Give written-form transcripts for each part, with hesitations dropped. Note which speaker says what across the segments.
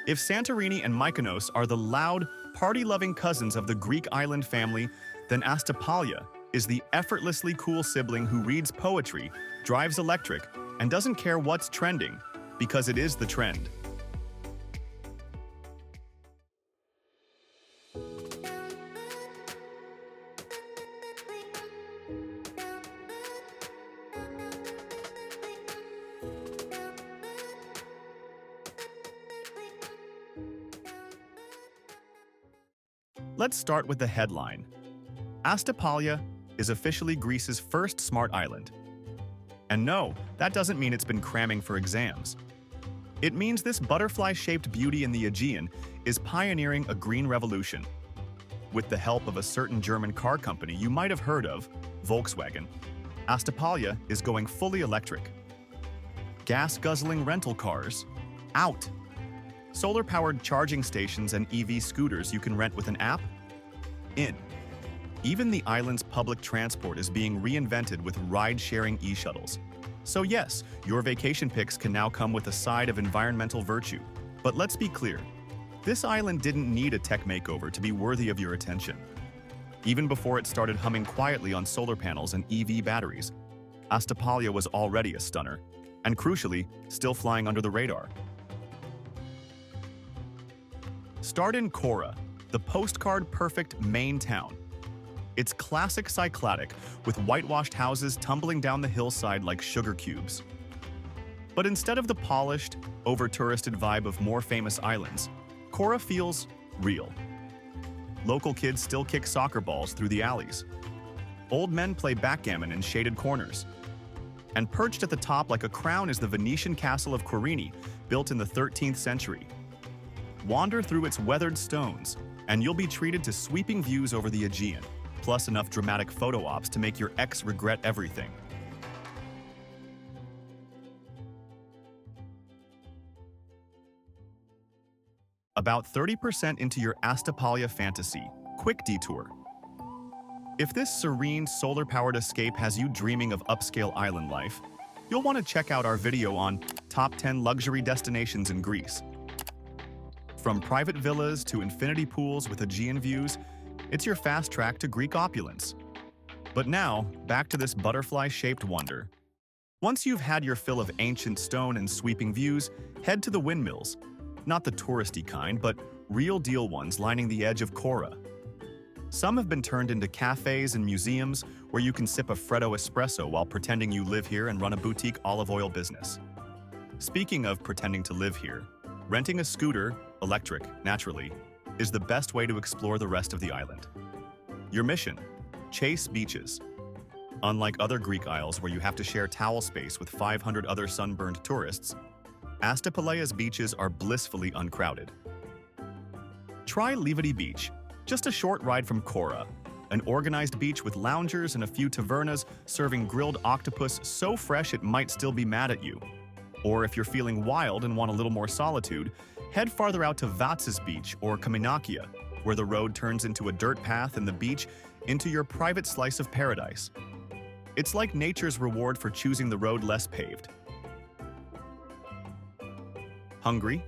Speaker 1: If Santorini and Mykonos are the loud, party-loving cousins of the Greek island family, then Astypalaia is the effortlessly cool sibling who reads poetry, drives electric, and doesn't care what's trending, because it is the trend. Let's start with the headline. Astypalaia is officially Greece's first smart island. And no, that doesn't mean it's been cramming for exams. It means this butterfly-shaped beauty in the Aegean is pioneering a green revolution. With the help of a certain German car company you might have heard of, Volkswagen, Astypalaia is going fully electric. Gas-guzzling rental cars? Out! Solar-powered charging stations and EV scooters you can rent with an app? In. Even the island's public transport is being reinvented with ride-sharing e-shuttles. So yes, your vacation pics can now come with a side of environmental virtue. But let's be clear, this island didn't need a tech makeover to be worthy of your attention. Even before it started humming quietly on solar panels and EV batteries, Astypalaia was already a stunner, and crucially, still flying under the radar. Start in Chora, the postcard-perfect main town. It's classic Cycladic, with whitewashed houses tumbling down the hillside like sugar cubes. But instead of the polished, over-touristed vibe of more famous islands, Chora feels real. Local kids still kick soccer balls through the alleys. Old men play backgammon in shaded corners. And perched at the top like a crown is the Venetian castle of Craving, built in the 13th century. Wander through its weathered stones, and you'll be treated to sweeping views over the Aegean, plus enough dramatic photo ops to make your ex regret everything. About 30% into your Astypalaia fantasy, quick detour. If this serene, solar-powered escape has you dreaming of upscale island life, you'll want to check out our video on Top 10 Luxury Destinations in Greece. From private villas to infinity pools with Aegean views, it's your fast track to Greek opulence. But now, back to this butterfly-shaped wonder. Once you've had your fill of ancient stone and sweeping views, head to the windmills. Not the touristy kind, but real-deal ones lining the edge of Chora. Some have been turned into cafés and museums where you can sip a Freddo espresso while pretending you live here and run a boutique olive oil business. Speaking of pretending to live here, renting a scooter, electric, naturally, is the best way to explore the rest of the island. Your mission: chase beaches. Unlike other Greek isles where you have to share towel space with 500 other sunburned tourists, Astypalaia's beaches are blissfully uncrowded. Try Livity Beach, just a short ride from Chora, an organized beach with loungers and a few tavernas serving grilled octopus so fresh it might still be mad at you. Or if you're feeling wild and want a little more solitude, head farther out to Vatses Beach or Kaminakia, where the road turns into a dirt path and the beach into your private slice of paradise. It's like nature's reward for choosing the road less paved. Hungry?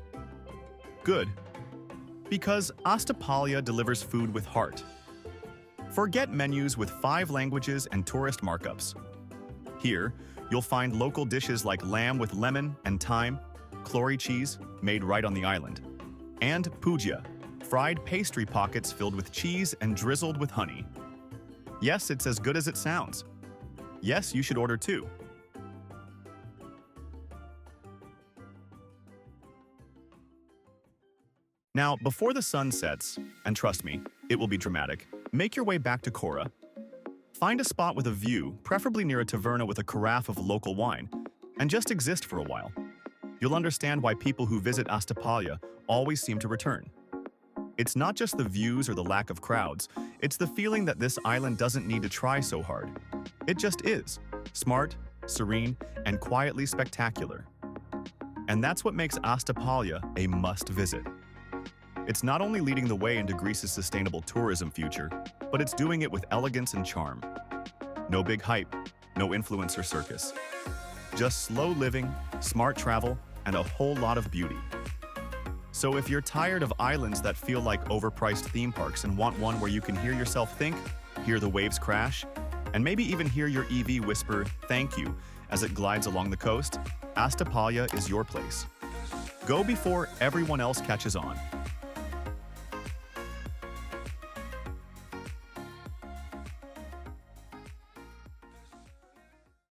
Speaker 1: Good. Because Astypalaia delivers food with heart. Forget menus with 5 languages and tourist markups. Here, you'll find local dishes like lamb with lemon and thyme, clory cheese, made right on the island, and pougia, fried pastry pockets filled with cheese and drizzled with honey. Yes, it's as good as it sounds. Yes, you should order too. Now, before the sun sets, and trust me, it will be dramatic, make your way back to Chora. Find a spot with a view, preferably near a taverna with a carafe of local wine, and just exist for a while. You'll understand why people who visit Astypalaia always seem to return. It's not just the views or the lack of crowds, it's the feeling that this island doesn't need to try so hard. It just is, smart, serene, and quietly spectacular. And that's what makes Astypalaia a must-visit. It's not only leading the way into Greece's sustainable tourism future, but it's doing it with elegance and charm. No big hype, no influencer circus. Just slow living, smart travel, and a whole lot of beauty. So if you're tired of islands that feel like overpriced theme parks and want one where you can hear yourself think, hear the waves crash, and maybe even hear your EV whisper "thank you" as it glides along the coast, Astypalaia is your place. Go before everyone else catches on.